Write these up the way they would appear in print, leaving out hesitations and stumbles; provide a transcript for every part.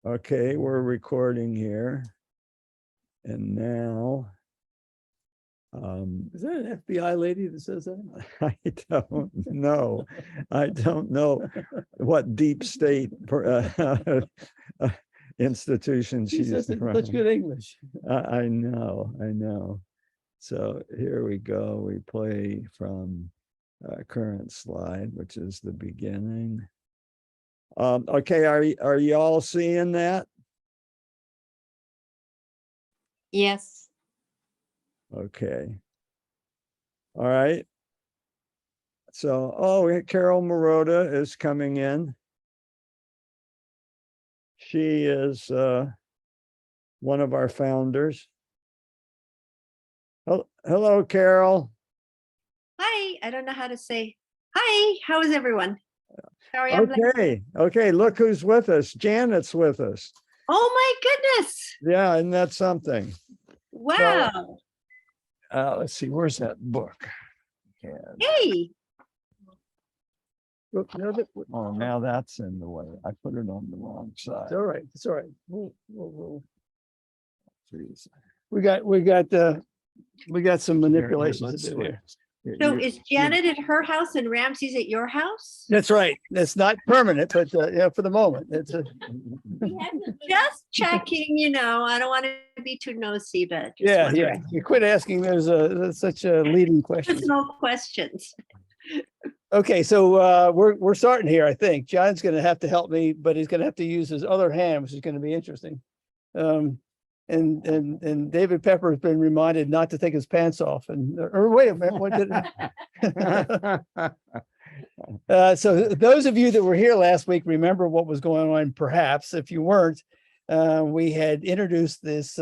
Okay, we're recording here. And now, Is that an FBI lady that says that? I don't know. I don't know what deep state institution She she's says it in from. such good English. I know. So here we go. We play from current slide, which is the beginning. Okay, are you all seeing that? Yes. Okay. All right. So, Carol Marotta is coming in. She is one of our founders. Hello, Carol. Hi. I don't know how to say hi. How is everyone? Sorry, I'm like, Okay. Look who's with us. Janet's with us. oh my goodness. Yeah, isn't that something? Wow. Let's see. Where's that book? Yeah. Hey. Oh, now that's in the way. I put it on the wrong side. It's all right. It's all right. We'll Jeez. we got some manipulations to do here. So is Janet at her house and Ramsey's at your house? That's right. That's not permanent, but yeah, for the moment, it's a Just checking, I don't want to be too nosy, but just yeah. wondering. You quit asking. There's such a leading question. Personal questions. Okay, so we're starting here. I think John's going to have to help me, but he's going to have to use his other hand, which is going to be interesting. And David Pepper has been reminded not to take his pants off. Or wait a minute, what did? So those of you that were here last week remember what was going on. Perhaps if you weren't, we had introduced this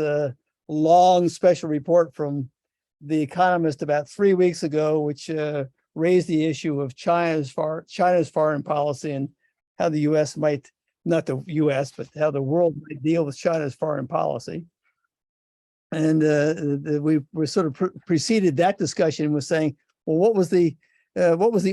long special report from The Economist about 3 weeks ago, which raised the issue of China's foreign policy and how the U.S. might, not the U.S., but how the world might deal with China's foreign policy. And we were sort of preceded that discussion with saying, well, what was the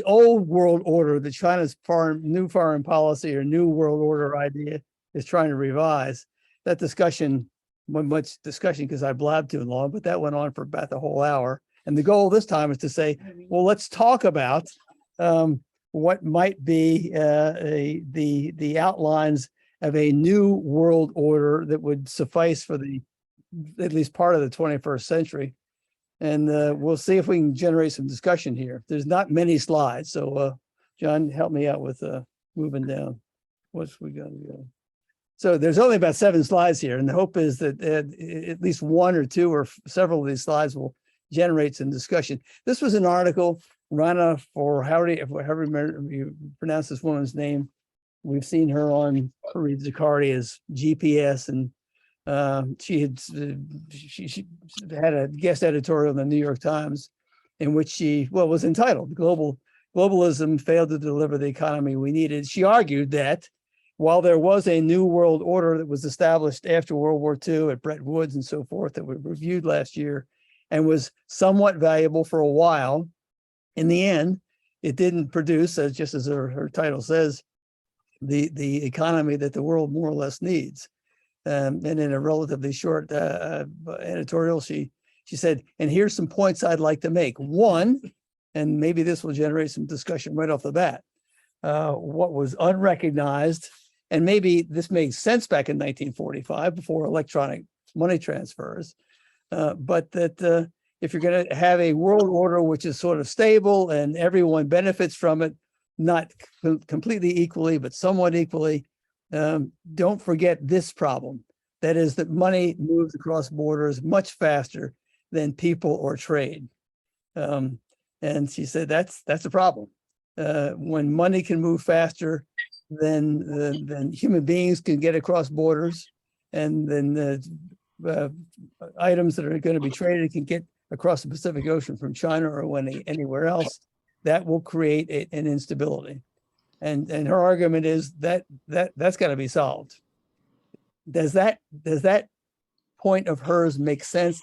old world order that China's new foreign policy or new world order idea is trying to revise? That discussion, wasn't much discussion because I blabbed too long, but that went on for about the whole hour. And the goal this time is to say, well, let's talk about what might be the outlines of a new world order that would suffice for at least part of the 21st century. And we'll see if we can generate some discussion here. There's not many slides. So John, help me out with moving down. What's we got to go? So there's only about 7 slides here. And the hope is that at least 1 or 2 or several of these slides will generate some discussion. This was an article, Rana, for however you pronounce this woman's name. We've seen her on Fareed Zakaria as GPS, and she had a guest editorial in the New York Times in which she was entitled Globalism Failed to Deliver the Economy We Needed. She argued that while there was a new world order that was established after World War II at Bretton Woods and so forth that we reviewed last year and was somewhat valuable for a while, in the end, it didn't produce, just as her title says, the economy that the world more or less needs. And in a relatively short editorial, she said, and here's some points I'd like to make. One, and maybe this will generate some discussion right off the bat, what was unrecognized, and maybe this made sense back in 1945 before electronic money transfers, but that if you're going to have a world order which is sort of stable and everyone benefits from it, not completely equally, but somewhat equally, don't forget this problem. That is that money moves across borders much faster than people or trade. And she said that's a problem. When money can move faster than human beings can get across borders, and then items that are going to be traded can get across the Pacific Ocean from China or anywhere else, that will create an instability. And her argument is that's got to be solved. Does that point of hers make sense?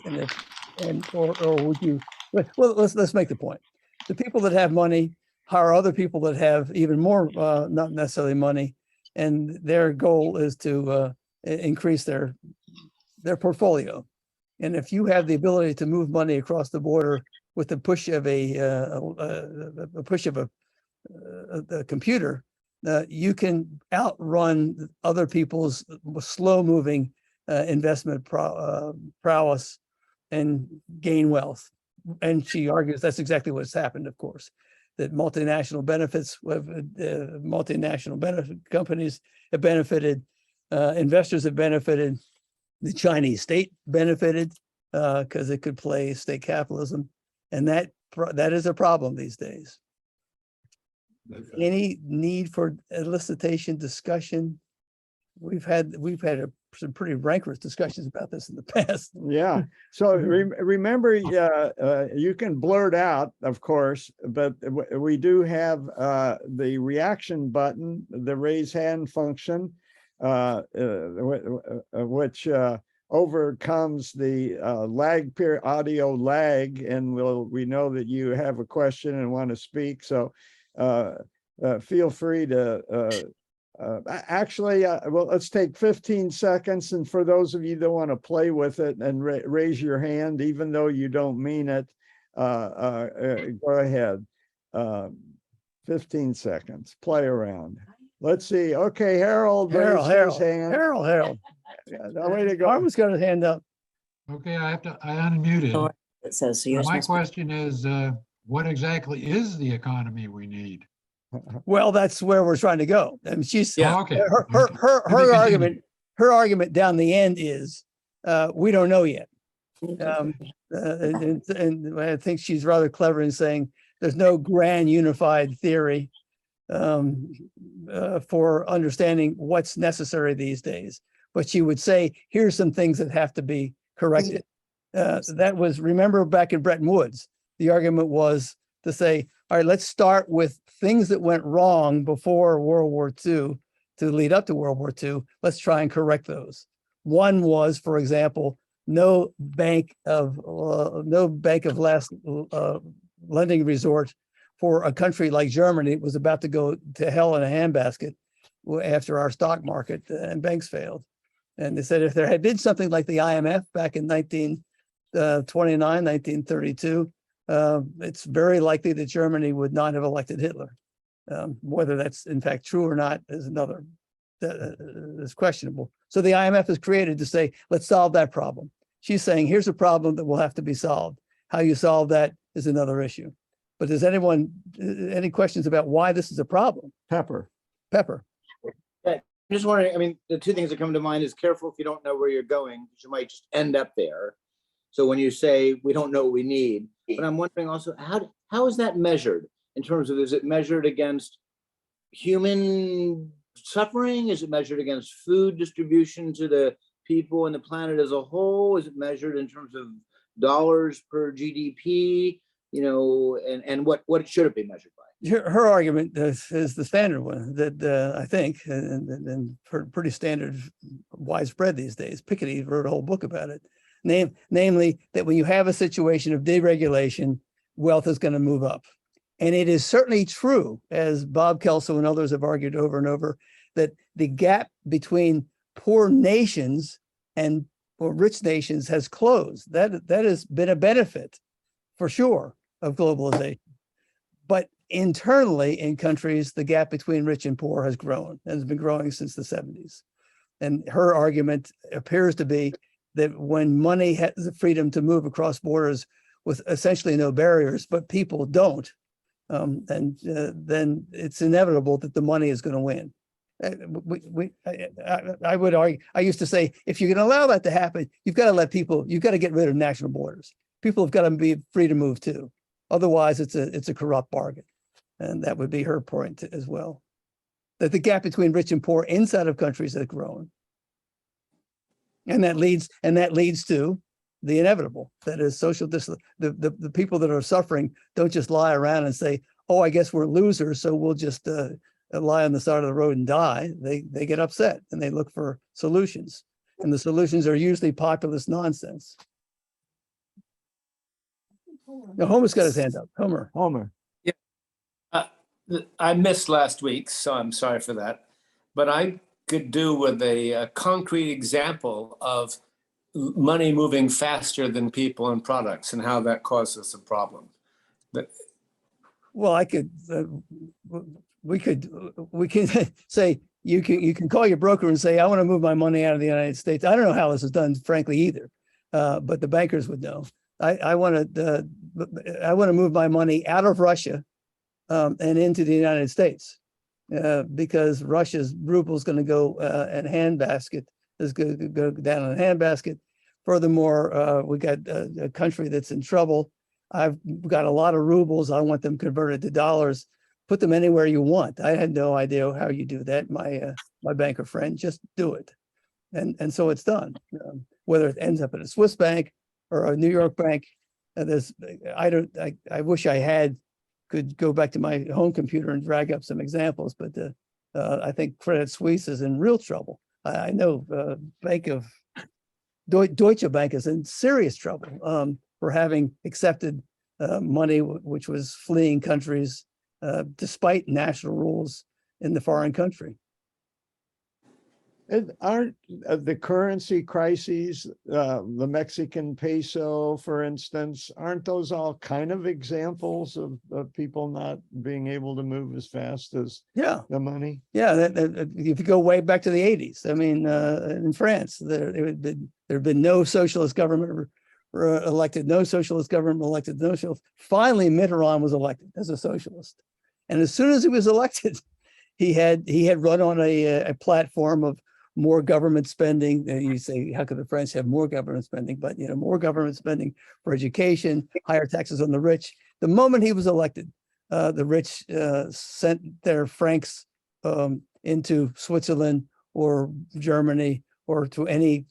Or would you? Well, let's make the point. The people that have money hire other people that have even more, not necessarily money, and their goal is to increase their portfolio. And if you have the ability to move money across the border with the push of a computer, you can outrun other people's slow-moving investment prowess and gain wealth. And she argues that's exactly what's happened, of course, that multinational companies have benefited, investors have benefited, the Chinese state benefited because it could play state capitalism, and that is a problem these days. Any need for elicitation discussion? We've had some pretty rancorous discussions about this in the past. Yeah. So remember, you can blurt out, of course, but we do have the reaction button, the raise hand function, which overcomes the audio lag, and we know that you have a question and want to speak. So feel free to actually, well, let's take 15 seconds. And for those of you that want to play with it and raise your hand, even though you don't mean it, go ahead. 15 seconds, play around. Let's see. Okay, Harold raised his hand. Harold. Yeah, way to go. Harmon's got his hand up. Okay, I unmuted. It says, so So yours my must be- question is, what exactly is the economy we need? Well, that's where we're trying to go. And she's Oh, okay. her argument down the end is we don't know yet. And I think she's rather clever in saying there's no grand unified theory for understanding what's necessary these days. But she would say, here's some things that have to be corrected. That was, remember back in Bretton Woods, the argument was to say, all right, let's start with things that went wrong before World War II to lead up to World War II. Let's try and correct those. One was, for example, no bank of last lending resort for a country like Germany. It was about to go to hell in a handbasket after our stock market and banks failed. And they said if there had been something like the IMF back in 1929, 1932, it's very likely that Germany would not have elected Hitler. Whether that's in fact true or not is another, is questionable. So the IMF is created to say, let's solve that problem. She's saying, here's a problem that will have to be solved. How you solve that is another issue. But does anyone, any questions about why this is a problem? Pepper. I'm just wondering, I mean, the two things that come to mind is careful if you don't know where you're going, because you might just end up there. So when you say we don't know what we need, but I'm wondering also, how is that measured in terms of, is it measured against human suffering? Is it measured against food distribution to the people and the planet as a whole? Is it measured in terms of dollars per GDP? You know, and what should it be measured by? Her argument is the standard one that I think, and pretty standard, widespread these days. Piketty wrote a whole book about it. Namely, that when you have a situation of deregulation, wealth is going to move up. And it is certainly true, as Bob Kelso and others have argued over and over, that the gap between poor nations and rich nations has closed. That has been a benefit, for sure, of globalization. But internally in countries, the gap between rich and poor has grown and has been growing since the 70s. And her argument appears to be that when money has the freedom to move across borders with essentially no barriers, but people don't, then it's inevitable that the money is going to win. I would argue, I used to say, if you're going to allow that to happen, you've got to let people, you've got to get rid of national borders. People have got to be free to move too. Otherwise, it's a corrupt bargain. And that would be her point as well. That the gap between rich and poor inside of countries has grown. And that leads to the inevitable. That is social the people that are suffering don't just lie around and say, oh, I guess we're losers, so we'll just lie on the side of the road and die. They get upset and they look for solutions. And the solutions are usually populist nonsense. Now, Homer's got his hand up. Homer. I missed last week, so I'm sorry for that. But I could do with a concrete example of money moving faster than people and products and how that causes a problem. But Well, I could, we can say, you can call your broker and say, I want to move my money out of the United States. I don't know how this is done, frankly, either. But the bankers would know. I want to move my money out of Russia and into the United States because Russia's ruble is going to go in handbasket. Is going to go down in a handbasket. Furthermore, we got a country that's in trouble. I've got a lot of rubles. I want them converted to dollars. Put them anywhere you want. I had no idea how you do that. My banker friend, just do it, and so it's done. Whether it ends up at a Swiss bank or a New York bank, I wish I could go back to my home computer and drag up some examples, but I think Credit Suisse is in real trouble. I know Deutsche Bank is in serious trouble for having accepted money which was fleeing countries despite national rules in the foreign country. And aren't the currency crises, the Mexican peso, for instance, aren't those all kind of examples of people not being able to move as fast as Yeah, the money? yeah. If you go way back to the 80s, I mean, in France, there had been no socialist government elected, no socialist government elected, no socialist. Finally, Mitterrand was elected as a socialist, and as soon as he was elected, he had run on a platform of more government spending. You say, how could the French have more government spending? But more government spending for education, higher taxes on the rich. The moment he was elected, the rich sent their francs into Switzerland or Germany or to any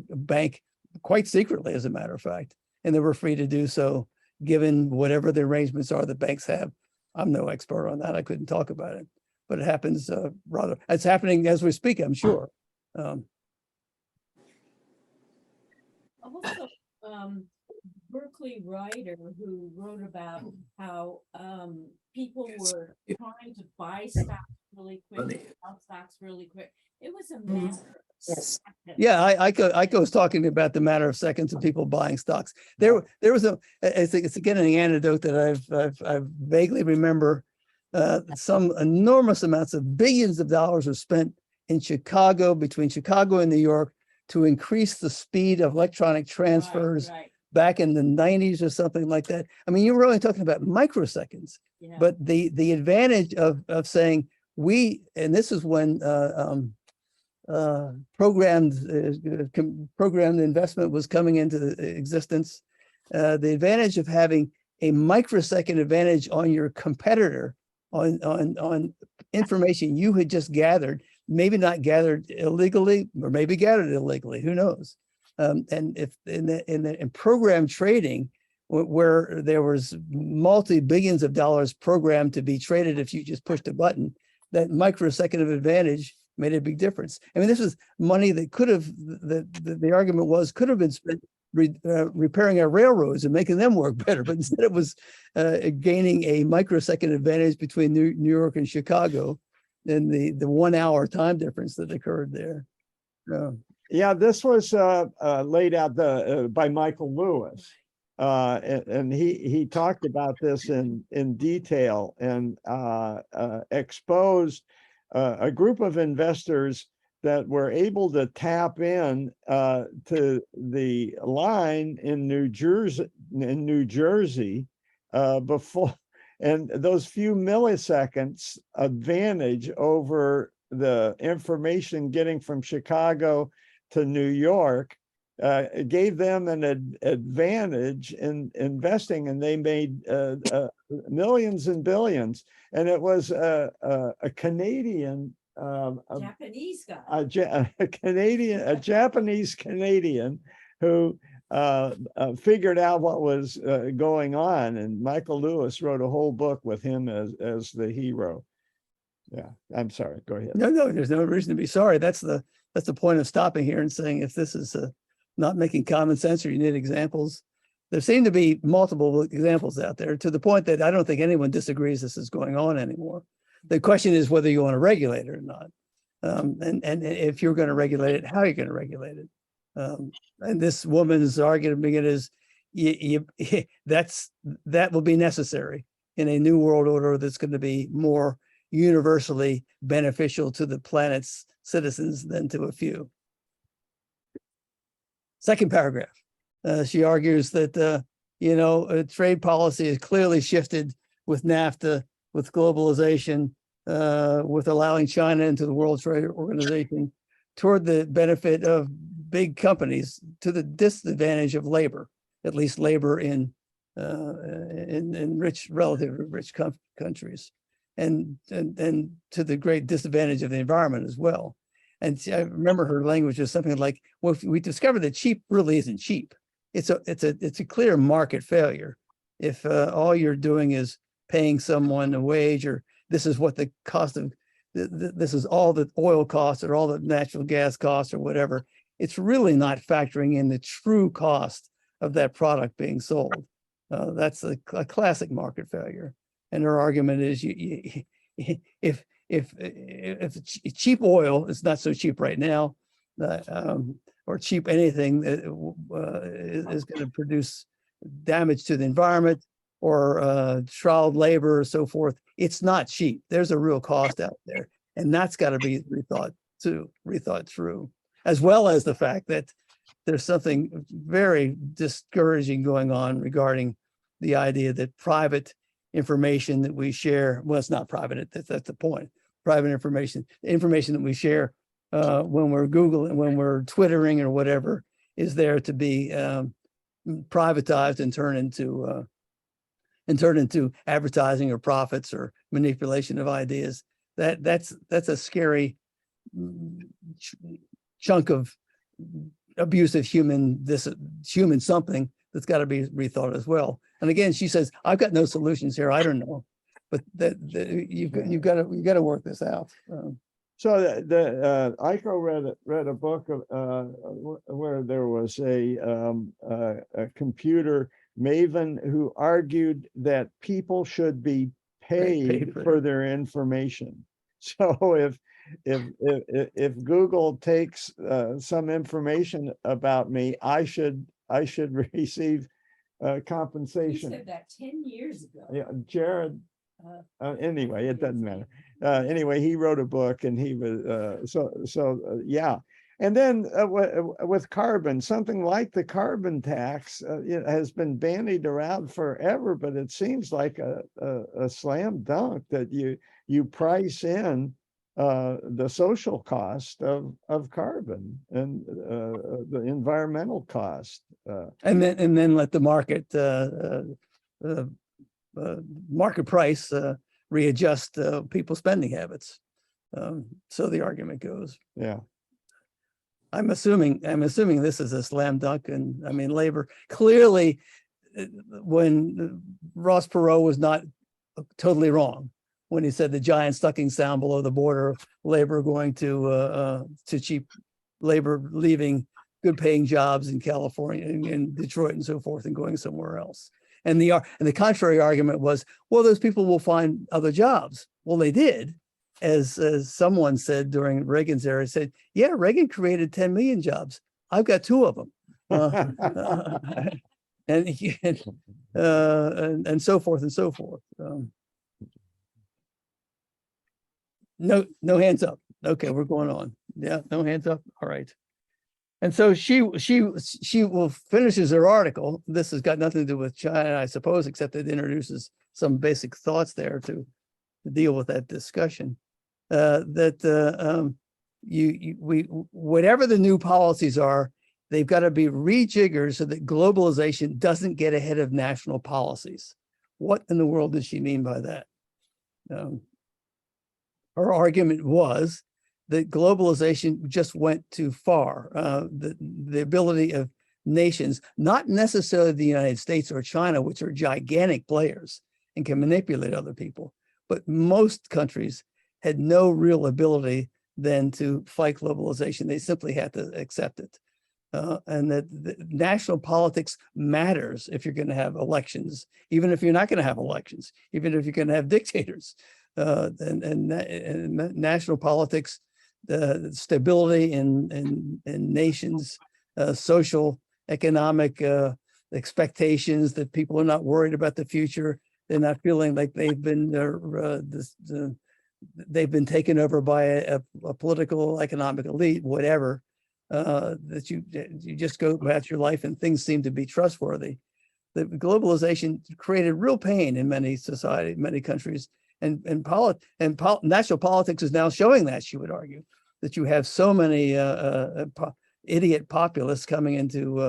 bank, quite secretly, as a matter of fact, and they were free to do so, given whatever the arrangements are that banks have. I'm no expert on that. I couldn't talk about it. But it happens it's happening as we speak, I'm sure. Also, Berkeley writer who wrote about how people were trying to buy stocks really quick, sell stocks really quick. It was a matter of seconds. Yeah, Ico was talking about the matter of seconds of people buying stocks. There was it's again an anecdote that I vaguely remember. Some enormous amounts of billions of dollars were spent in Chicago, between Chicago and New York, to increase the speed of electronic transfers back in the 90s or something like that. I mean, you were only talking about microseconds, but the advantage of saying and this is when programmed investment was coming into existence. The advantage of having a microsecond advantage on your competitor on information you had just gathered, maybe not gathered illegally, or maybe gathered illegally, who knows? And if in program trading, where there was multi-billions of dollars programmed to be traded if you just pushed a button, that microsecond of advantage made a big difference. I mean, this is money that could have, the argument was, could have been spent repairing our railroads and making them work better, but instead it was gaining a microsecond advantage between New York and Chicago, and the 1 hour time difference that occurred there. Yeah, this was laid out by Michael Lewis, and he talked about this in detail and exposed a group of investors that were able to tap in to the line in New Jersey before, and those few milliseconds advantage over the information getting from Chicago to New York gave them an advantage in investing, and they made millions and billions. And it was a Canadian, Japanese guy, a Japanese Canadian who figured out what was going on, and Michael Lewis wrote a whole book with him as the hero. Yeah, I'm sorry. Go ahead. No, there's no reason to be sorry. That's the point of stopping here and saying, if this is not making common sense, or you need examples, there seem to be multiple examples out there, to the point that I don't think anyone disagrees this is going on anymore. The question is whether you want to regulate it or not. And if you're going to regulate it, how are you going to regulate it? And this woman's argument is that will be necessary in a new world order that's going to be more universally beneficial to the planet's citizens than to a few. Second paragraph, she argues that trade policy is clearly shifted with NAFTA, with globalization, with allowing China into the World Trade Organization toward the benefit of big companies to the disadvantage of labor, at least labor in relatively rich countries, and to the great disadvantage of the environment as well. And I remember her language was something like, well, we discovered that cheap really isn't cheap. It's a clear market failure. If all you're doing is paying someone a wage, or this is what the cost of, this is all the oil costs or all the natural gas costs or whatever, it's really not factoring in the true cost of that product being sold. That's a classic market failure. And her argument is if cheap oil is not so cheap right now, or cheap anything is going to produce damage to the environment, or child labor or so forth, it's not cheap. There's a real cost out there, and that's got to be rethought through, as well as the fact that there's something very discouraging going on regarding the idea that private information that we share, well, it's not private, that's the point. Private information that we share when we're Googling, when we're Twittering or whatever, is there to be privatized and turned into advertising or profits or manipulation of ideas. That's a scary chunk of abusive human something that's got to be rethought as well. And again, she says, I've got no solutions here. I don't know, but you've got to work this out. So Ico read a book where there was a computer maven who argued that people should be paid for their information. So if Google takes some information about me, I should receive You compensation. said that 10 years ago. Yeah, Jared. Anyway, it doesn't matter. Anyway, he wrote a book, and he was yeah. And then with carbon, something like the carbon tax it has been bandied around forever, but it seems like a slam dunk that you price in the social cost of carbon and the environmental cost, And then let the market price readjust people's spending habits. So the argument goes. yeah. I'm assuming this is a slam dunk, and I mean, labor clearly, when Ross Perot was not totally wrong when he said the giant sucking sound below the border, labor going to cheap labor, leaving good paying jobs in California and Detroit and so forth, and going somewhere else. And the contrary argument was, well, those people will find other jobs. Well, they did. As someone said during Reagan's era, said, yeah, Reagan created 10 million jobs. I've got 2 of them. And so forth and so forth. No hands up. Okay, we're going on. Yeah, no hands up. All right. And so she will finishes her article. This has got nothing to do with China, I suppose, except it introduces some basic thoughts there to deal with that discussion. Whatever the new policies are, they've got to be rejiggered so that globalization doesn't get ahead of national policies. What in the world does she mean by that? Her argument was that globalization just went too far. The ability of nations, not necessarily the United States or China, which are gigantic players and can manipulate other people, but most countries had no real ability then to fight globalization. They simply had to accept it. And that national politics matters if you're going to have elections, even if you're not going to have elections, even if you're going to have dictators. And national politics stability in nations, social, economic expectations, that people are not worried about the future. They're not feeling like they've been taken over by a political, economic elite, whatever. That you just go about your life and things seem to be trustworthy. The globalization created real pain in many societies, many countries, and national politics is now showing that. You would argue that you have so many idiot populists coming into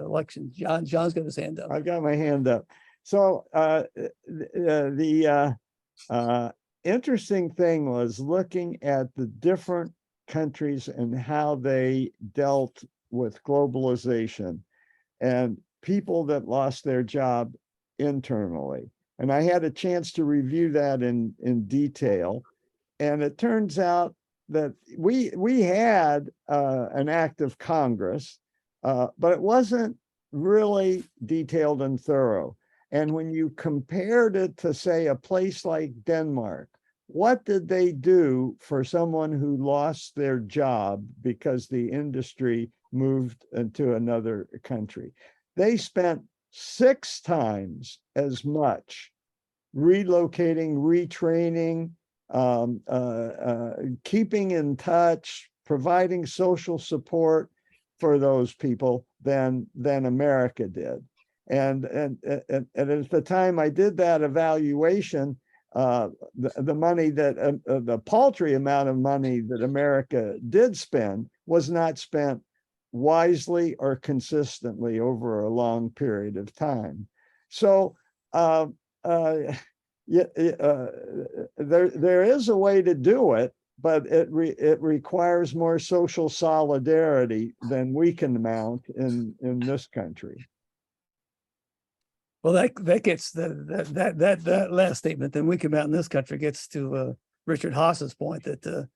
elections. John's got his hand up. I've got my hand up. So the interesting thing was looking at the different countries and how they dealt with globalization and people that lost their job internally. And I had a chance to review that in detail. And it turns out that we had an act of Congress, but it wasn't really detailed and thorough. And when you compared it to, say, a place like Denmark, what did they do for someone who lost their job because the industry moved into another country? They spent 6 times as much relocating, retraining, keeping in touch, providing social support for those people than America did. And at the time I did that evaluation, the money that the paltry amount of money that America did spend was not spent wisely or consistently over a long period of time. So there is a way to do it, but it requires more social solidarity than we can mount in this country. Well, that gets that last statement, then we come out in this country, gets to Richard Haas's point that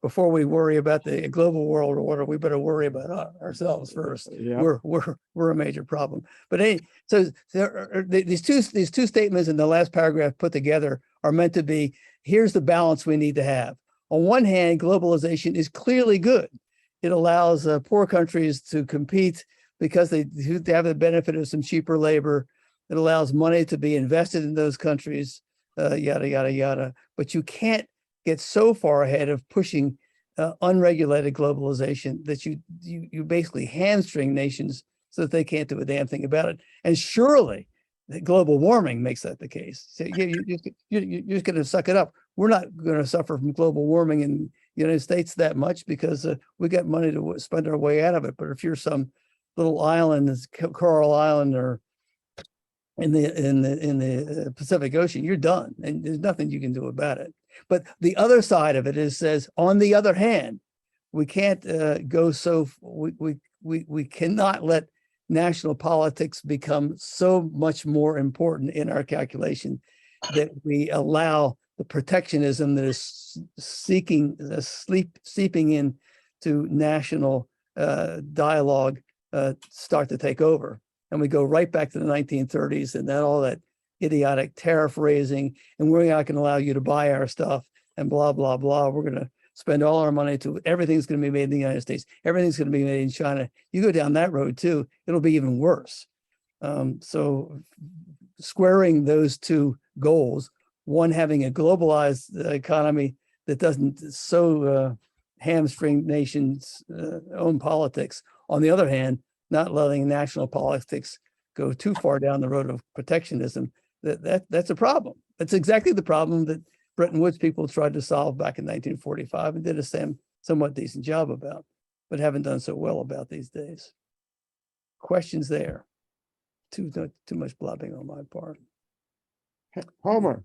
before we worry about the global world order, we better worry about ourselves first. Yeah. We're a major problem. But hey, so these two statements in the last paragraph put together are meant to be, here's the balance we need to have. On one hand, globalization is clearly good. It allows poor countries to compete because they have the benefit of some cheaper labor. It allows money to be invested in those countries, yada, yada, yada. But you can't get so far ahead of pushing unregulated globalization that you basically hamstring nations so that they can't do a damn thing about it. And surely global warming makes that the case. So you're just going to suck it up. We're not going to suffer from global warming in the United States that much because we got money to spend our way out of it. But if you're some little island, Coral Island, or in the Pacific Ocean, you're done, and there's nothing you can do about it. But the other side of it says, on the other hand, we can't go so we cannot let national politics become so much more important in our calculation that we allow the protectionism that is seeping in to national dialogue start to take over. And we go right back to the 1930s and then all that idiotic tariff raising, and we're not going to allow you to buy our stuff and blah, blah, blah. We're going to spend all our money to everything's going to be made in the United States. Everything's going to be made in China. You go down that road too, it'll be even worse. So squaring those two goals, one having a globalized economy that doesn't so hamstring nations' own politics. On the other hand, not letting national politics go too far down the road of protectionism, that's a problem. That's exactly the problem that Bretton Woods people tried to solve back in 1945 and did a somewhat decent job about, but haven't done so well about these days. Questions there? Too much blabbing on my part. Homer.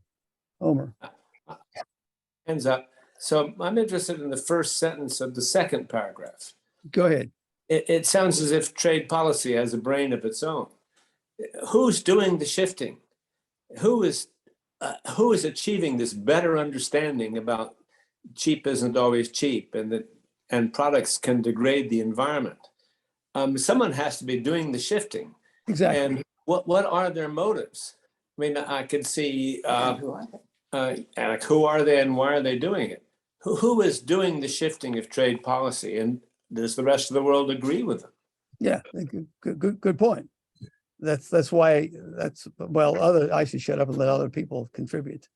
Hands up. So I'm interested in the first sentence of the second paragraph. Go ahead. It sounds as if trade policy has a brain of its own. Who's doing the shifting? Who is achieving this better understanding about cheap isn't always cheap, and products can degrade the environment? Someone has to be doing the shifting. Exactly. And what are their motives? I mean, I could see like who are they and why are they doing it? who is doing the shifting of trade policy, and does the rest of the world agree with them? Yeah, good point. That's why well, I should shut up and let other people contribute.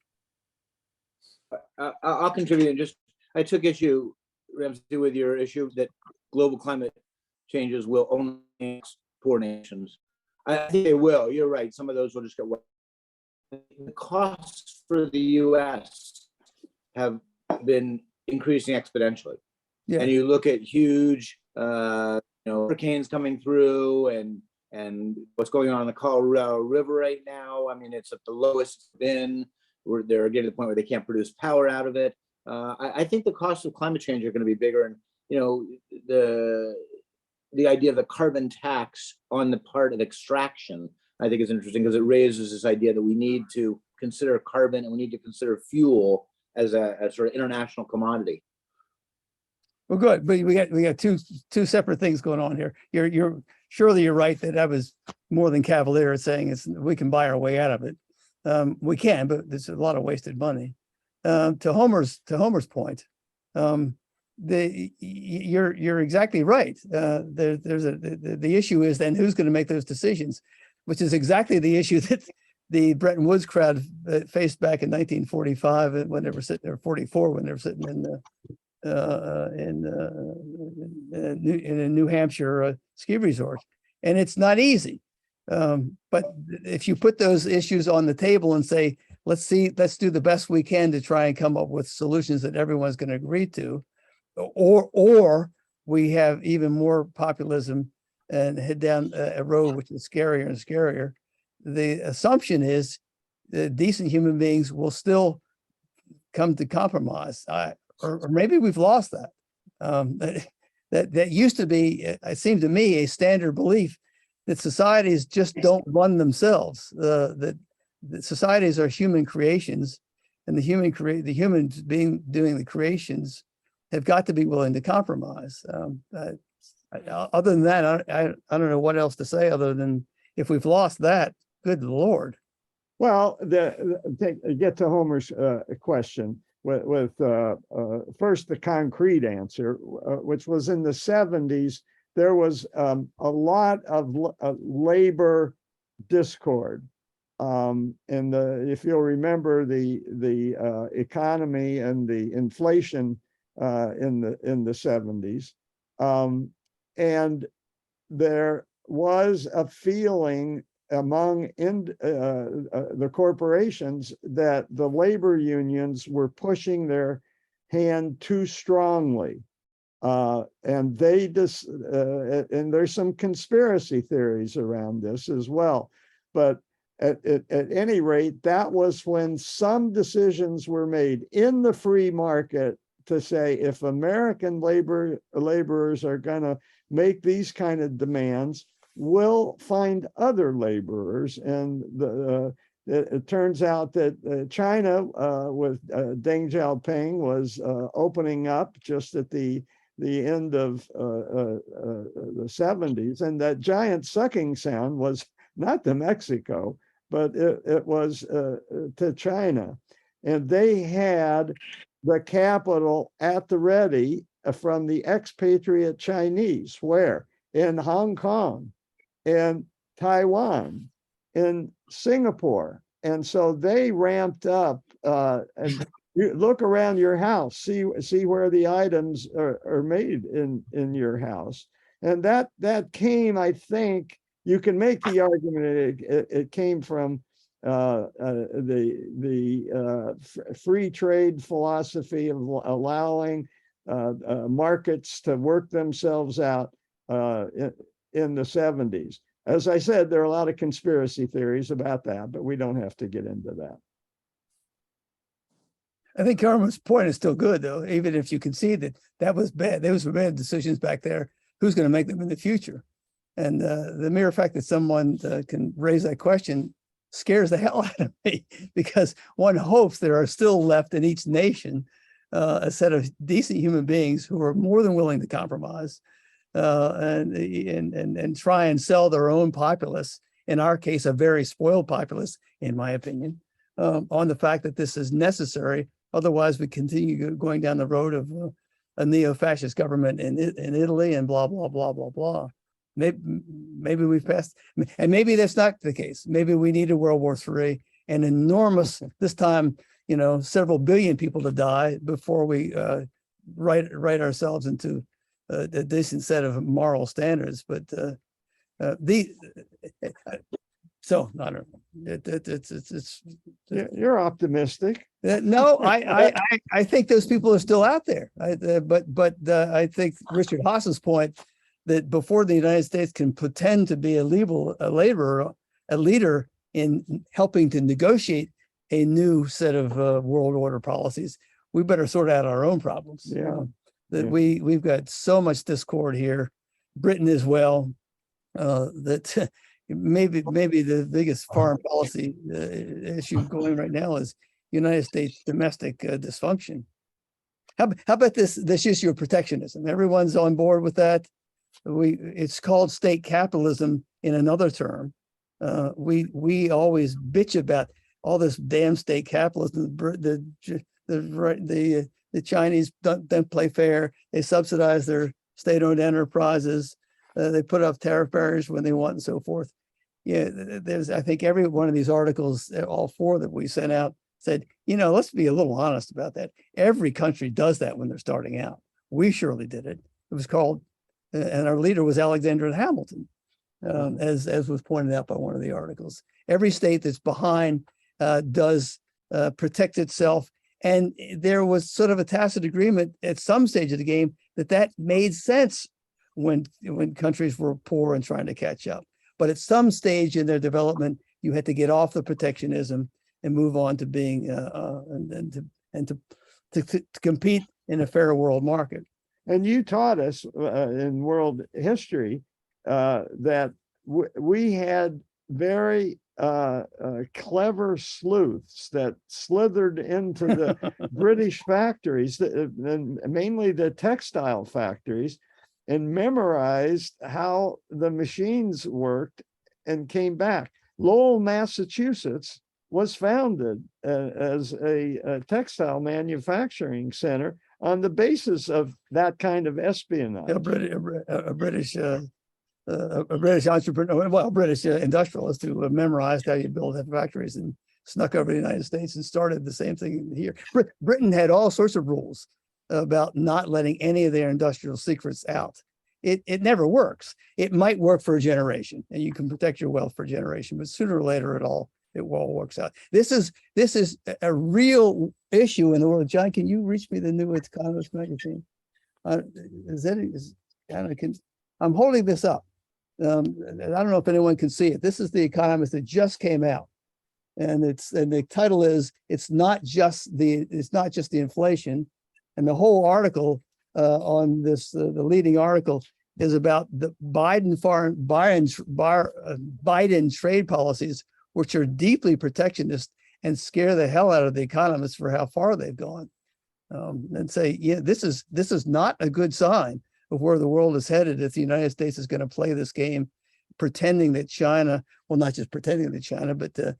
I'll contribute and just, I took issue, Ramsey, with your issue that global climate changes will only affect poor nations. I think they will. You're right. Some of those will just get wiped. The costs for the US have been increasing exponentially. Yeah. And you look at huge hurricanes coming through and what's going on in the Colorado River right now. I mean, it's at the lowest it's been. They're getting to the point where they can't produce power out of it. I think the costs of climate change are going to be bigger. And, the idea of the carbon tax on the part of extraction, I think is interesting because it raises this idea that we need to consider carbon and we need to consider fuel as a sort of international commodity. Well, good, but we got two separate things going on here. You're surely you're right that I was more than cavalier at saying we can buy our way out of it. We can, but there's a lot of wasted money. To Homer's point, you're exactly right. The issue is then who's going to make those decisions, which is exactly the issue that the Bretton Woods crowd faced back in 1945 when they were sitting there, 44 when they were sitting in a New Hampshire ski resort, and it's not easy. But if you put those issues on the table and say, let's do the best we can to try and come up with solutions that everyone's going to agree to, or we have even more populism and head down a road which is scarier and scarier. The assumption is that decent human beings will still come to compromise, or maybe we've lost that. That used to be, it seemed to me, a standard belief that societies just don't run themselves. That societies are human creations, and the humans being doing the creations have got to be willing to compromise. Other than that, I don't know what else to say other than if we've lost that, good Lord. Well, get to Homer's question with first the concrete answer, which was in the 70s. There was a lot of labor discord. If you'll remember the economy and the inflation in the 70s, and there was a feeling among the corporations that the labor unions were pushing their hand too strongly. And they just, and there's some conspiracy theories around this as well. But at any rate, that was when some decisions were made in the free market to say, if American laborers are going to make these kind of demands, we'll find other laborers. And it turns out that China with Deng Xiaoping was opening up just at the end of the 70s, and that giant sucking sound was not to Mexico, but it was to China. And they had the capital at the ready from the expatriate Chinese, where? In Hong Kong, in Taiwan, in Singapore. And so they ramped up, and you look around your house, see where the items are made in your house. And that came, I think, you can make the argument it came from the free trade philosophy of allowing markets to work themselves out in the 70s. As I said, there are a lot of conspiracy theories about that, but we don't have to get into that. I think Carmen's point is still good, though, even if you concede that was bad. Those were bad decisions back there. Who's going to make them in the future? And the mere fact that someone can raise that question scares the hell out of me, because one hopes there are still left in each nation a set of decent human beings who are more than willing to compromise and try and sell their own populace, in our case, a very spoiled populace, in my opinion, on the fact that this is necessary Otherwise, we continue going down the road of a neo-fascist government in Italy and blah, blah, blah, blah, blah. Maybe we've passed, and maybe that's not the case. Maybe we need a World War III, an enormous, this time, you know, several billion people to die before we write ourselves into a decent set of moral standards. But so I don't know. It's You're optimistic. no, I think those people are still out there. But I think Richard Haas's point that before the United States can pretend to be a leader in helping to negotiate a new set of world order policies, we better sort out our own problems. Yeah. That Yeah. we've got so much discord here, Britain as well, that maybe the biggest foreign policy issue going right now is United States domestic dysfunction. How about this issue of protectionism? Everyone's on board with that. It's called state capitalism in another term. We always bitch about all this damn state capitalism. The Chinese don't play fair. They subsidize their state-owned enterprises. They put up tariff barriers when they want and so forth. Yeah, I think every one of these articles, all four that we sent out, said, you know, let's be a little honest about that. Every country does that when they're starting out. We surely did it. It was called, and our leader was Alexander Hamilton, as was pointed out by one of the articles. Every state that's behind does protect itself. And there was sort of a tacit agreement at some stage of the game that made sense when countries were poor and trying to catch up. But at some stage in their development, you had to get off the protectionism and move on to being to compete in a fair world market. And you taught us in world history that we had very clever sleuths that slithered into the British factories, and mainly the textile factories, and memorized how the machines worked and came back. Lowell, Massachusetts was founded as a textile manufacturing center on the basis of that kind of espionage. A British entrepreneur, well, British industrialist who memorized how you build factories and snuck over the United States and started the same thing here. Britain had all sorts of rules about not letting any of their industrial secrets out. It never works. It might work for a generation, and you can protect your wealth for a generation, but sooner or later it all works out. This is a real issue in the world. John, can you reach me the new Economist magazine? I'm holding this up. I don't know if anyone can see it. This is the Economist that just came out, and the title is "It's not just the inflation," and the whole article on this, the leading article, is about the Biden trade policies, which are deeply protectionist and scare the hell out of the economists for how far they've gone, and say, yeah, this is not a good sign of where the world is headed if the United States is going to play this game, pretending that China, well, not just pretending that China, but to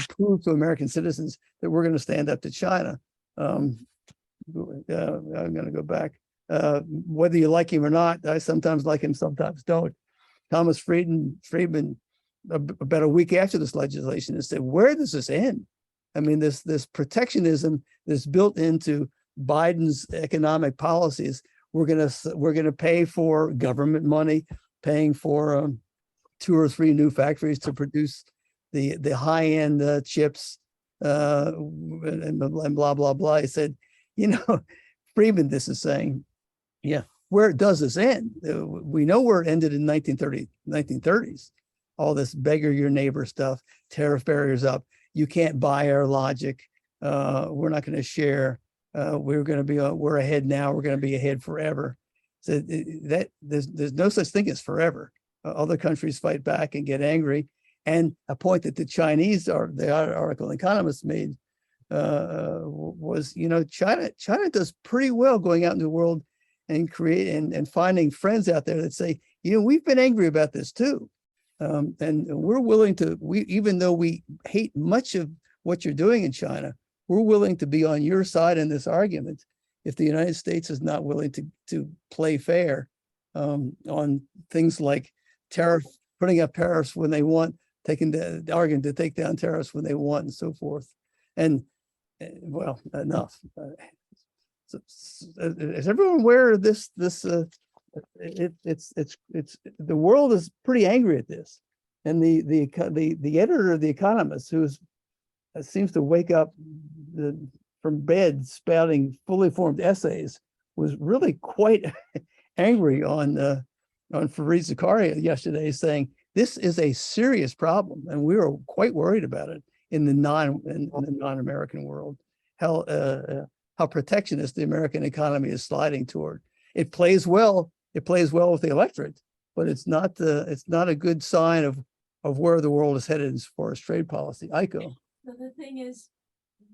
prove to American citizens that we're going to stand up to China. I'm going to go back. Whether you like him or not, I sometimes like him, sometimes don't. Thomas Friedman, about a week after this legislation, has said, where does this end? I mean, this protectionism that's built into Biden's economic policies. We're gonna pay for government money, paying for 2 or 3 new factories to produce the high-end chips, and blah blah blah. He said, you know, Friedman, this is saying, yeah, where does this end? We know where it ended in 1930s. All this beggar your neighbor stuff, tariff barriers up. You can't buy our logic. We're not going to share. We're ahead now. We're going to be ahead forever. So that there's no such thing as forever. Other countries fight back and get angry. And a point that the Chinese, the article Economist made, was, you know, China does pretty well going out into the world and and finding friends out there that say, you know, we've been angry about this too. And we're willing to, even though we hate much of what you're doing in China, we're willing to be on your side in this argument if the United States is not willing to play fair on things like putting up tariffs when they want, taking the argument to take down tariffs when they want, and so forth. And well, enough. Is everyone aware of this? It's the world is pretty angry at this, and the editor of the Economist, who seems to wake up from bed spouting fully formed essays, was really quite angry on Fareed Zakaria yesterday, saying this is a serious problem, and we are quite worried about it in the non-American world. How protectionist the American economy is sliding toward. It plays well with the electorate, but it's not a good sign of where the world is headed as far as trade policy. Aiko. So the thing is,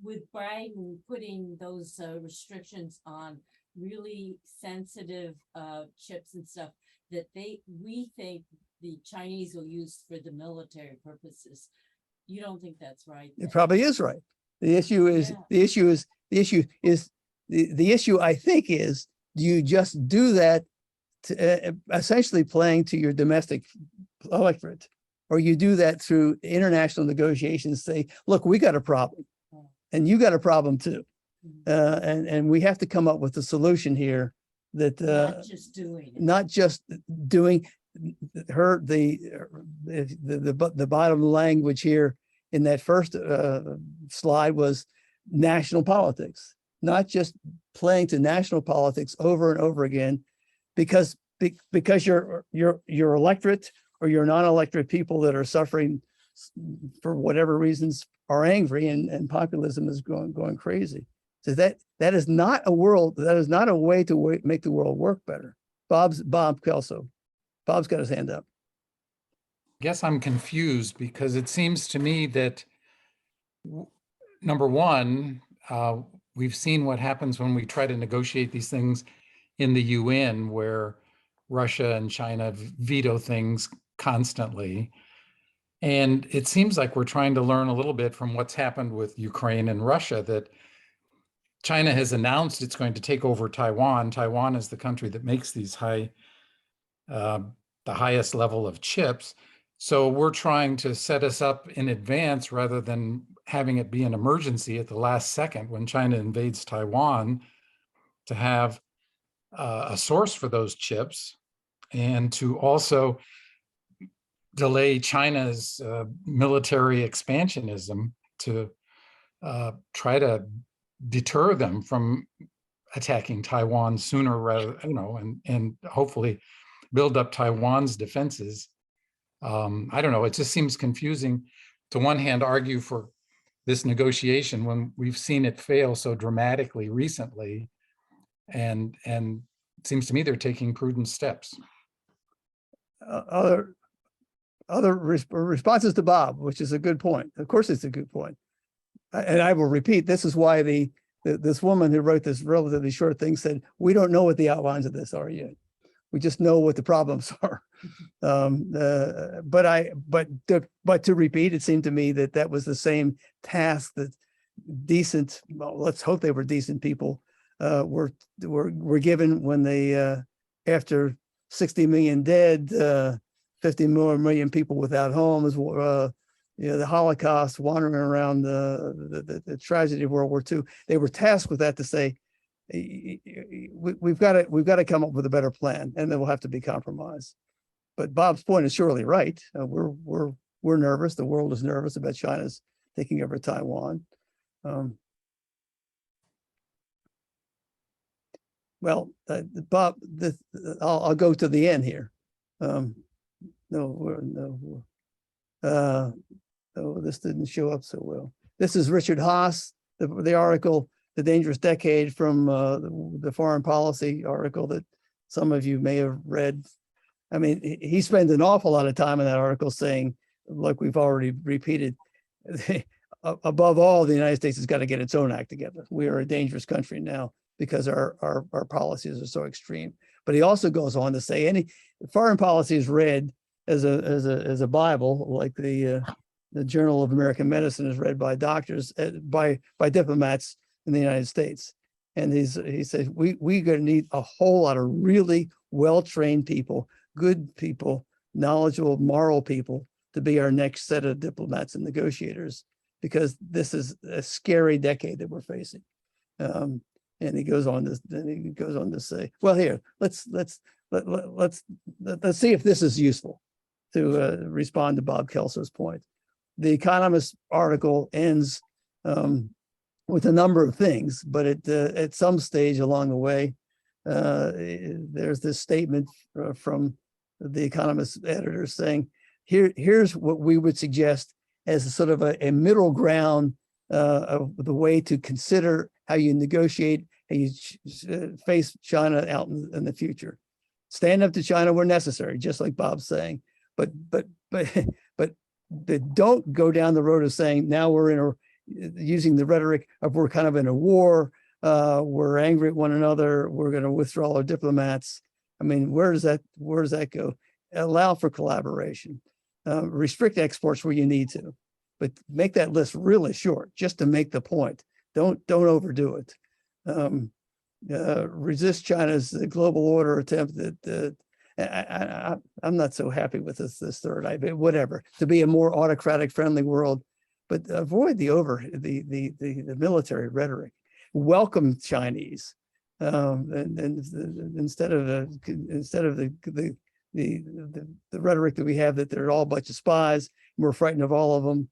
with Biden putting those restrictions on really sensitive chips and stuff that we think the Chinese will use for the military purposes. You don't think that's right? It probably is right. The issue I think is, do you just do that to, essentially playing to your domestic electorate, or you do that through international negotiations, say, look, we got a problem and you got a problem too. And we have to come up with a solution here that Not just doing it. not just doing the bottom language here in that first slide was national politics, not just playing to national politics over and over again, because your electorate or your non-electorate people that are suffering for whatever reasons are angry, and populism is going crazy. So that is not a way to make the world work better. Bob Kelso. Bob's got his hand up. Guess I'm confused, because it seems to me that number one, we've seen what happens when we try to negotiate these things in the UN, where Russia and China veto things constantly. And it seems like we're trying to learn a little bit from what's happened with Ukraine and Russia, that China has announced it's going to take over Taiwan. Taiwan is the country that makes these the highest level of chips. So we're trying to set us up in advance rather than having it be an emergency at the last second when China invades Taiwan, to have a source for those chips, and to also delay China's military expansionism to try to deter them from attacking Taiwan sooner, rather, and hopefully build up Taiwan's defenses. I don't know, it just seems confusing to one hand argue for this negotiation when we've seen it fail so dramatically recently, and it seems to me they're taking prudent steps. Other responses to Bob, which is a good point. Of course, it's a good point. And I will repeat, this is why this woman who wrote this relatively short thing said, we don't know what the outlines of this are yet. We just know what the problems are. But to repeat, it seemed to me that was the same task that decent, well, let's hope they were decent people, were given when they, after 60 million dead, 50 more million people without homes, the Holocaust, wandering around the tragedy of World War II. They were tasked with that, to say, we've got to come up with a better plan, and there will have to be compromise. But Bob's point is surely right. We're nervous. The world is nervous about China's taking over Taiwan. Well, Bob, I'll go to the end here. This didn't show up so well. This is Richard Haas, the article, The Dangerous Decade, from the foreign policy article that some of you may have read. I mean, he spends an awful lot of time in that article saying, like we've already repeated, above all, the United States has got to get its own act together. We are a dangerous country now because our policies are so extreme. But he also goes on to say any foreign policy is read as a Bible, like the the Journal of American Medicine is read by doctors, by diplomats in the United States. And he says, we're going to need a whole lot of really well-trained people, good people, knowledgeable, moral people to be our next set of diplomats and negotiators, because this is a scary decade that we're facing. And he goes on to say, well, here, let's see if this is useful to respond to Bob Kelso's point. The Economist article ends with a number of things, but at some stage along the way, there's this statement from the Economist editor saying, here's what we would suggest as a sort of a middle ground of the way to consider how you negotiate, how you face China out in the future. Stand up to China where necessary, just like Bob's saying, but don't go down the road of saying now we're using the rhetoric of we're kind of in a war, we're angry at one another, we're going to withdraw our diplomats. I mean, where does that go? Allow for collaboration, restrict exports where you need to, but make that list really short just to make the point. Don't overdo it. Resist China's global order attempt that I'm not so happy with this third eye, but whatever, to be a more autocratic, friendly world, but avoid the military rhetoric. Welcome Chinese, and instead of the rhetoric that we have that they're all a bunch of spies, we're frightened of all of them.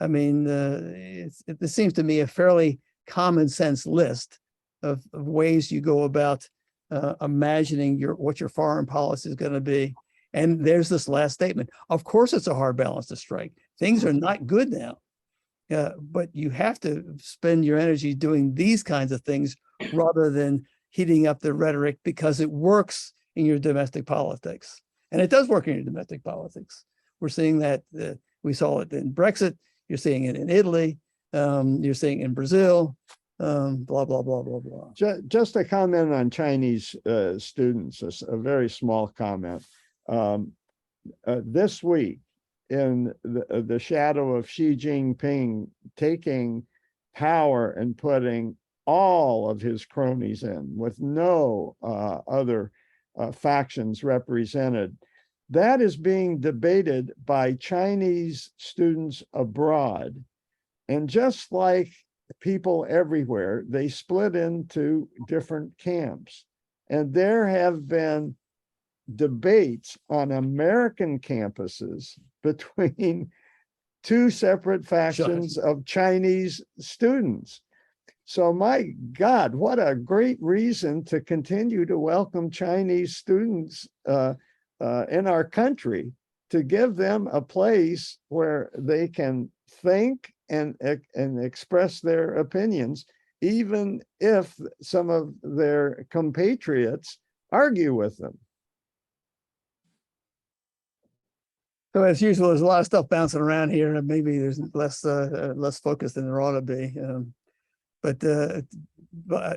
I mean, it seems to me a fairly common sense list of ways you go about imagining what your foreign policy is going to be. And there's this last statement. Of course, it's a hard balance to strike. Things are not good now, but you have to spend your energy doing these kinds of things rather than heating up the rhetoric, because it works in your domestic politics. And it does work in your domestic politics. We're seeing that, we saw it in Brexit, you're seeing it in Italy, you're seeing it in Brazil, blah, blah, blah, blah, blah. Just a comment on Chinese students, a very small comment. This week, in the shadow of Xi Jinping taking power and putting all of his cronies in with no other factions represented, that is being debated by Chinese students abroad. And just like people everywhere, they split into different camps. And there have been debates on American campuses between two separate factions of Chinese students. So my God, what a great reason to continue to welcome Chinese students in our country, to give them a place where they can think and express their opinions, even if some of their compatriots argue with them. So as usual, there's a lot of stuff bouncing around here, and maybe there's less focus than there ought to be. But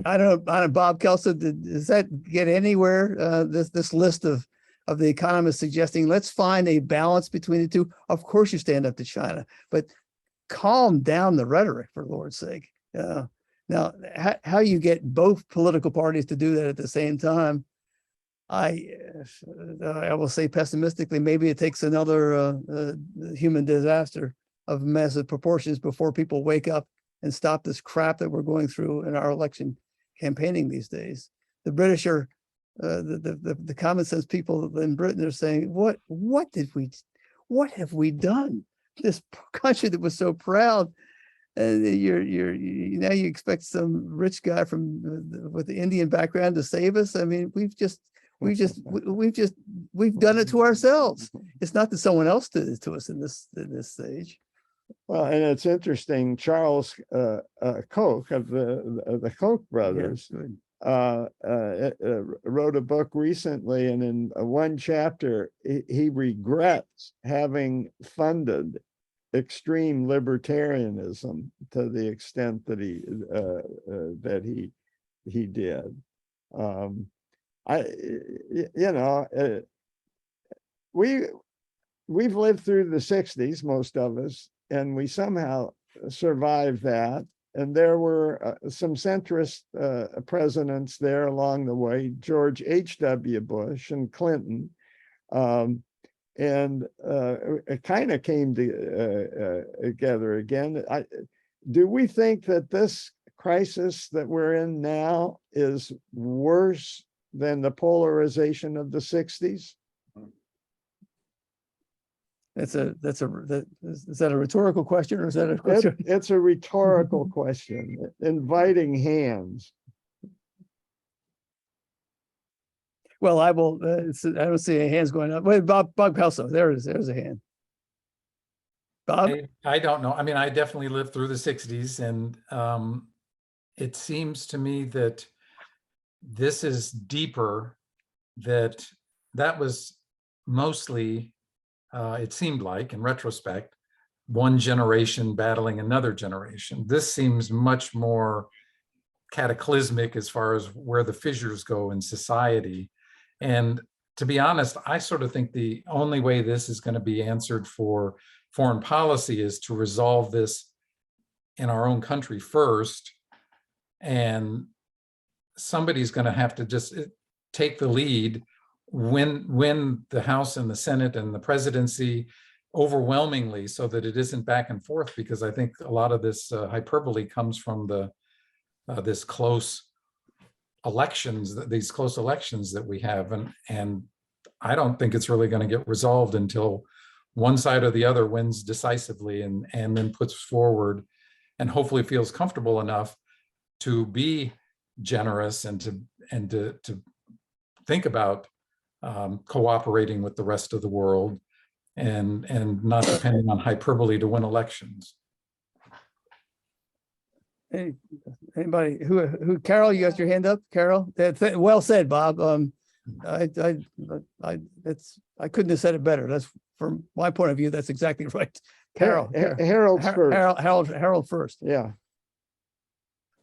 I don't know, Bob Kelso, does that get anywhere? This list of the economists suggesting let's find a balance between the two. Of course, you stand up to China, but calm down the rhetoric, for Lord's sake. Now, how you get both political parties to do that at the same time, I will say pessimistically, maybe it takes another human disaster of massive proportions before people wake up and stop this crap that we're going through in our election campaigning these days. The British are the common sense people in Britain are saying, what have we done? This country that was so proud, and now you expect some rich guy with the Indian background to save us. I mean, we've done it to ourselves. It's not that someone else did it to us in this stage. Well, and it's interesting. Charles Koch of the Koch brothers wrote a book recently, and in one chapter, he regrets having funded extreme libertarianism to the extent that he did. We've lived through the 60s, most of us, and we somehow survived that. And there were some centrist presidents there along the way, George H.W. Bush and Clinton. And it kind of came together again. Do we think that this crisis that we're in now is worse than the polarization of the 60s? Is that a rhetorical question, or is that a question? It's a rhetorical question, inviting hands. Well, I will, I don't see any hands going up. Wait, Bob Kelso, there's a hand. Bob? I don't know. I mean, I definitely lived through the 60s, and it seems to me that this is deeper, that was mostly, it seemed like in retrospect, one generation battling another generation. This seems much more cataclysmic as far as where the fissures go in society. And to be honest, I sort of think the only way this is going to be answered for foreign policy is to resolve this in our own country first. And somebody's going to have to just take the lead when the House and the Senate and the presidency overwhelmingly, so that it isn't back and forth, because I think a lot of this hyperbole comes from these close elections that we have, and I don't think it's really going to get resolved until one side or the other wins decisively and then puts forward and hopefully feels comfortable enough to be generous and to think about cooperating with the rest of the world and not depending on hyperbole to win elections. Anybody who Carol, you got your hand up? Carol? Well said, Bob. I couldn't have said it better. That's, from my point of view, that's exactly right. Carol. Harold's first. Harold first. Yeah.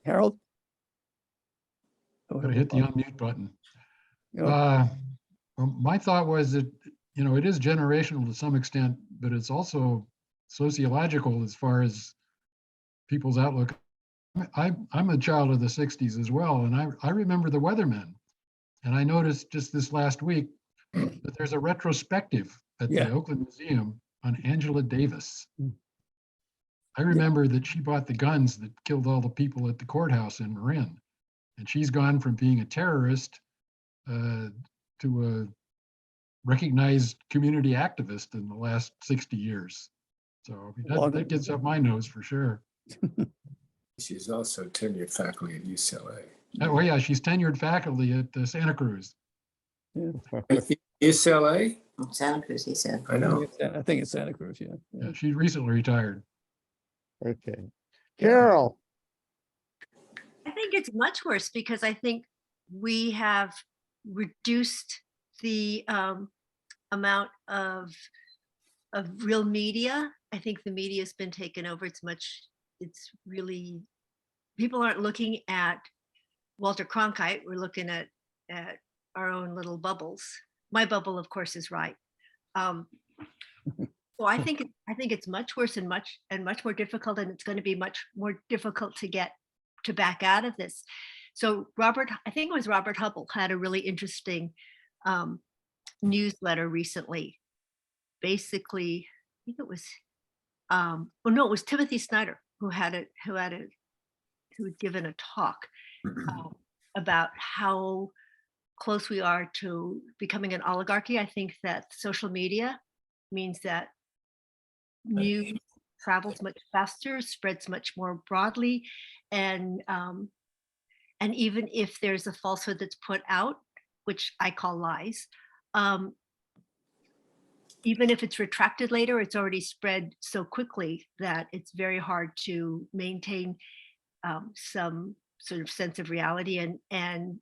Harold? Gotta hit the unmute button. Yeah. Well, my thought was that, it is generational to some extent, but it's also sociological as far as people's outlook. I'm a child of the 60s as well, and I remember the Weathermen. And I noticed just this last week that there's a retrospective at the Oakland Museum on Angela Davis. I remember that she bought the guns that killed all the people at the courthouse in Marin. And she's gone from being a terrorist to a recognized community activist in the last 60 years. So that gets up my nose for sure. She's also tenured faculty at UCLA. Oh yeah, she's tenured faculty at Santa Cruz. UCLA? Santa Cruz, he said. I know. I think it's Santa Cruz, Yeah, she recently retired. Okay. Carol. I think it's much worse because I think we have reduced the amount of real media. I think the media has been taken over. It's really, people aren't looking at Walter Cronkite. We're looking at our own little bubbles. My bubble, of course, is right. So I think it's much worse and much more difficult, and it's going to be much more difficult to back out of this. So I think it was Robert Hubble, had a really interesting newsletter recently. Basically, I think it was, it was Timothy Snyder who had given a talk about how close we are to becoming an oligarchy. I think that social media means that news travels much faster, spreads much more broadly, and even if there's a falsehood that's put out, which I call lies, even if it's retracted later, it's already spread so quickly that it's very hard to maintain some sort of sense of reality. And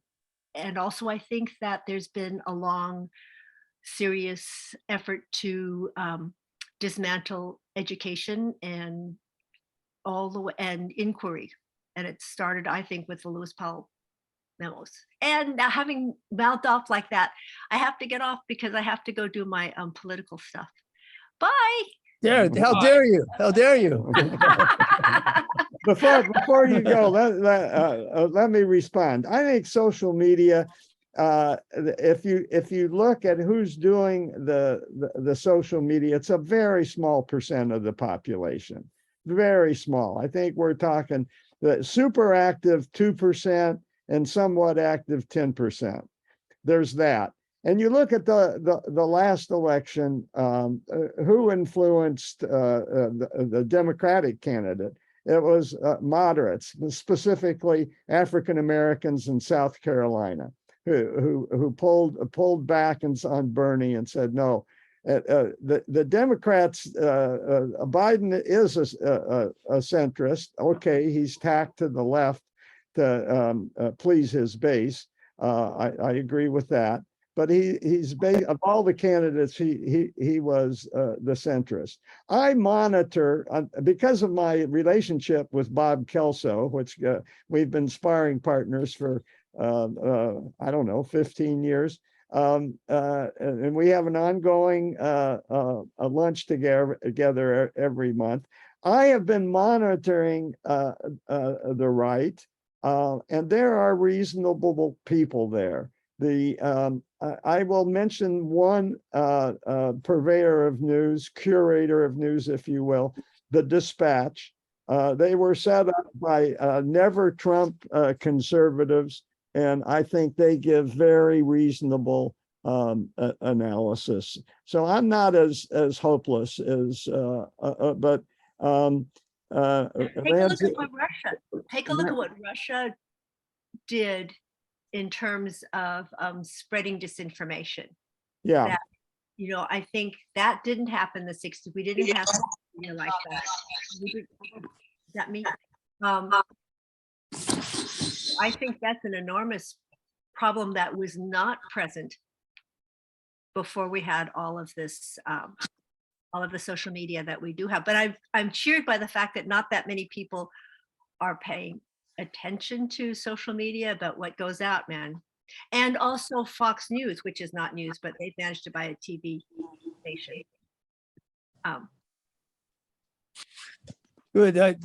also I think that there's been a long, serious effort to dismantle education and and inquiry. And it started, I think, with the Lewis Powell memos. And now, having mouthed off like that, I have to get off because I have to go do my political stuff. Bye. How dare you? How dare you? Before you go, let me respond. I think social media, if you look at who's doing the social media, it's a very small percent of the population, very small. I think we're talking the super active 2% and somewhat active 10%. There's that. And you look at the last election, who influenced the Democratic candidate? It was moderates, specifically African Americans in South Carolina, who pulled back on Bernie and said no. The Democrats, Biden is a centrist. Okay, he's tacked to the left to please his base. I agree with that. But he's of all the candidates, he was the centrist. I monitor because of my relationship with Bob Kelso, which we've been sparring partners for I don't know 15 years, and we have an ongoing a lunch together every month. I have been monitoring the right, and there are reasonable people there. I will mention one purveyor of news, curator of news, if you will, the Dispatch. They were set up by never Trump conservatives, and I think they give very reasonable analysis. So I'm not as hopeless as, but Take a look at what Russia. Take a look at what Russia did in terms of spreading disinformation. yeah. That, I think that didn't happen in the 60s. We didn't have like that. That means I think that's an enormous problem that was not present before we had all of this, all of the social media that we do have. But I'm cheered by the fact that not that many people are paying attention to social media about what goes out, man. And also Fox News, which is not news, but they've managed to buy a TV station. Good. Have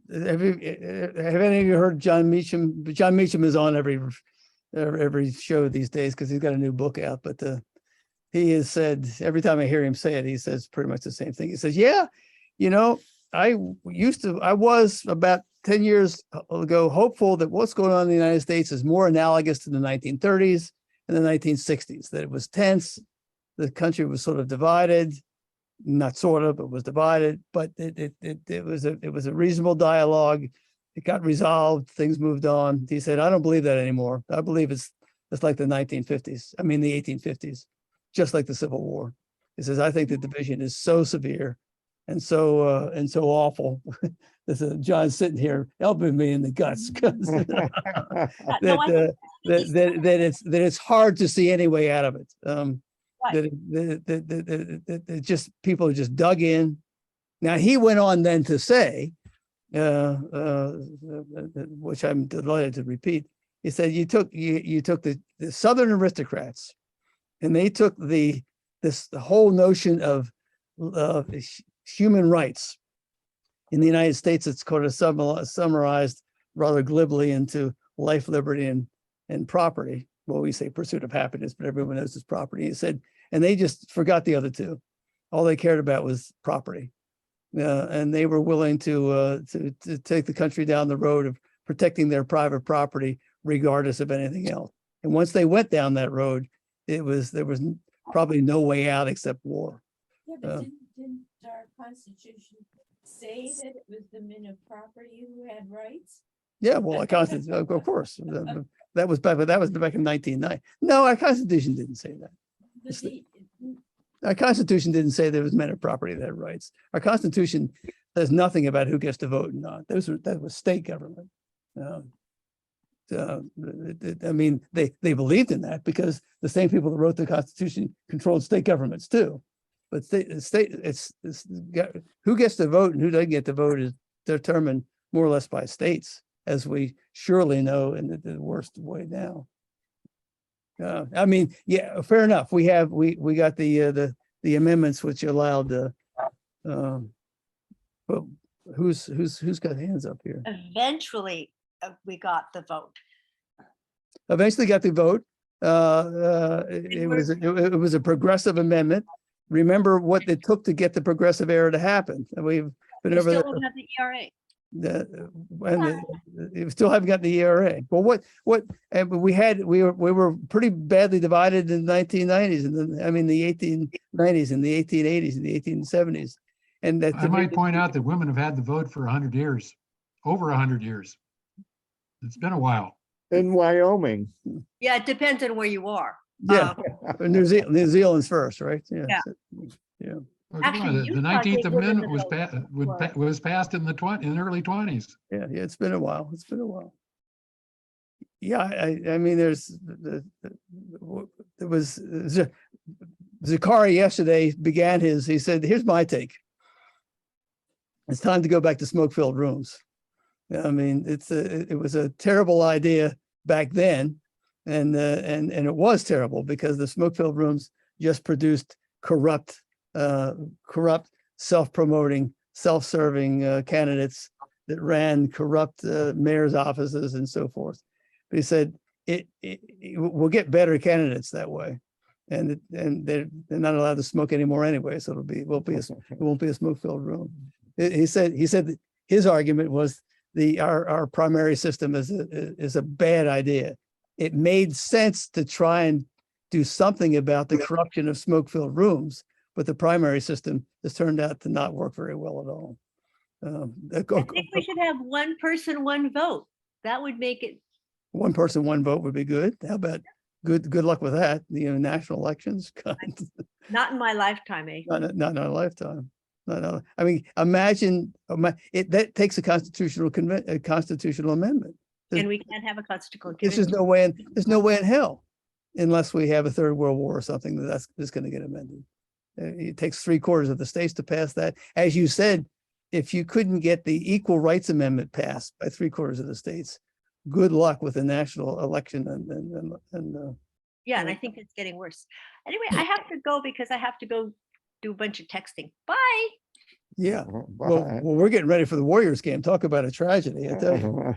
any of you heard John Meacham? John Meacham is on every show these days because he's got a new book out. But he has said, every time I hear him say it, he says pretty much the same thing. He says, yeah, I was about 10 years ago hopeful that what's going on in the United States is more analogous to the 1930s and the 1960s, that it was tense, the country was sort of divided, not sort of, but was divided, but it was a reasonable dialogue. It got resolved, things moved on. He said, I don't believe that anymore. I believe it's like the 1950s, the 1850s, just like the Civil War. He says, I think the division is so severe and so awful. This is John sitting here helping me in the guts that it's hard to see any way out of it. That just people are just dug in. Now he went on then to say, which I'm delighted to repeat. He said you took the Southern aristocrats, and they took the whole notion of human rights. In the United States, it's kind of summarized rather glibly into life, liberty, and property. Well, we say pursuit of happiness, but everyone knows it's property. He said, and they just forgot the other two. All they cared about was property, and they were willing to take the country down the road of protecting their private property, regardless of anything else. And once they went down that road, there was probably no way out except war. Yeah, but didn't our Constitution say that it was the men of property who had rights? Yeah, well, our Constitution, of course, that was back in 1990. No, our Constitution didn't say that. Our Constitution didn't say there was men of property that had rights. Our Constitution says nothing about who gets to vote and not. That was state government. I mean, they believed in that because the same people that wrote the Constitution controlled state governments too. But who gets to vote and who doesn't get to vote is determined more or less by states, as we surely know in the worst way now. I mean, yeah, fair enough. We got the amendments which allowed But who's got hands up here? Eventually, we got the vote. Eventually got the vote. It was a progressive amendment. Remember what it took to get the progressive era to happen. And we've been We over still that. don't have the ERA. You still haven't got the ERA. Well, and we were pretty badly divided in the 1990s, and then I mean the 1890s and the 1880s and the 1870s. And that I might point out that women have had the vote for 100 years, over 100 years. It's been a while. In Wyoming. Yeah, it depends on where you are. yeah, New Zealand's first, right? Yeah. Yeah. Well, come Actually, on, the Utah gave 19th women Amendment the was vote was passed in the early 20s. Yeah, it's been a while. It's been a while. Yeah, I mean, there was Zakari yesterday began he said, here's my take. It's time to go back to smoke-filled rooms. I mean, it was a terrible idea back then, and it was terrible because the smoke-filled rooms just produced corrupt, self-promoting, self-serving candidates that ran corrupt mayor's offices and so forth. But he said we'll get better candidates that way, and they're not allowed to smoke anymore anyway. So it won't be a smoke-filled room. He said that his argument was our primary system is a bad idea. It made sense to try and do something about the corruption of smoke-filled rooms, but the primary system has turned out to not work very well at all. I think we should have one person, one vote. That would make it. One person, one vote would be good. How about good luck with that? National elections. Not in my lifetime, eh? Not in our lifetime. No. I mean, imagine that takes a constitutional amendment. And we can't have a constitutional. There's no way in hell, unless we have a third world war or something that's going to get amended. It takes 3/4 of the states to pass that. As you said, if you couldn't get the Equal Rights Amendment passed by 3/4 of the states, good luck with the national election Yeah, and I think it's getting worse. Anyway, I have to go because I have to go do a bunch of texting. Bye. yeah. Bye. Well, we're getting ready for the Warriors game. Talk about a tragedy, I tell you.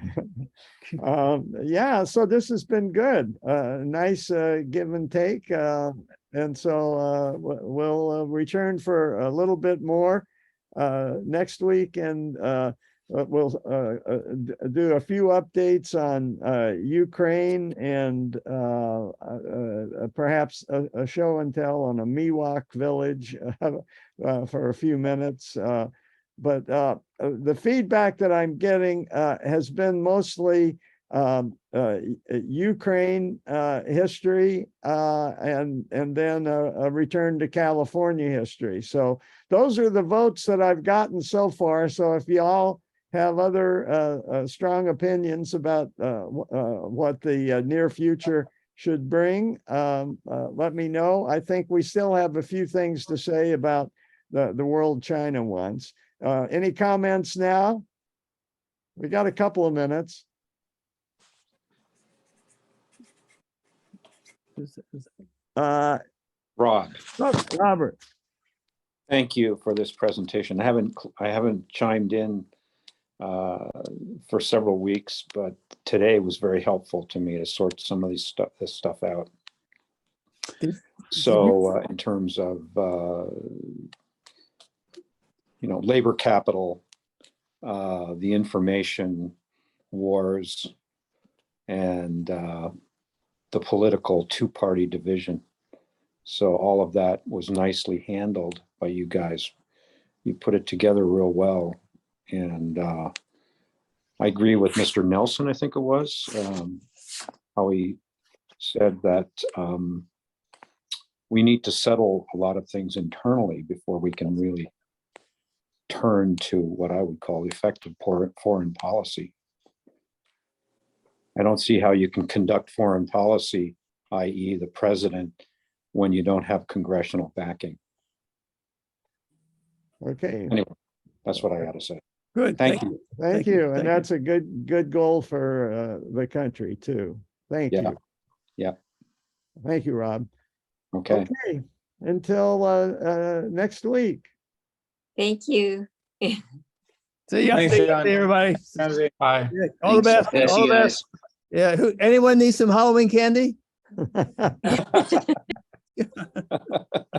Yeah, so this has been good. Nice give and take. And so we'll return for a little bit more next week, and we'll do a few updates on Ukraine and perhaps a show and tell on a Miwok village for a few minutes. But the feedback that I'm getting has been mostly Ukraine history and then a return to California history. So those are the votes that I've gotten so far. So if y'all have other strong opinions about what the near future should bring, let me know. I think we still have a few things to say about the World China ones. Any comments now? We got a couple of minutes. Rod, Robert. thank you for this presentation. I haven't chimed in for several weeks, but today was very helpful to me to sort some of this stuff out. So in terms of labor capital, the information wars, and the political two-party division. So all of that was nicely handled by you guys. You put it together real well. And I agree with Mr. Nelson, I think it was, how he said that we need to settle a lot of things internally before we can really turn to what I would call effective foreign policy. I don't see how you can conduct foreign policy, i.e. the president, when you don't have congressional backing. Okay. Anyway, that's what I got to say. Good. Thank you. Thank you. And that's a good goal for the country too. Thank you. Yeah. Thank you, Rob. Okay. Okay. Until next week. Thank you. See ya. Thanks, See ya, John. everybody. Bye. Yeah, all the best. Yeah, All see the you best. Yeah. Anyone need some Halloween candy?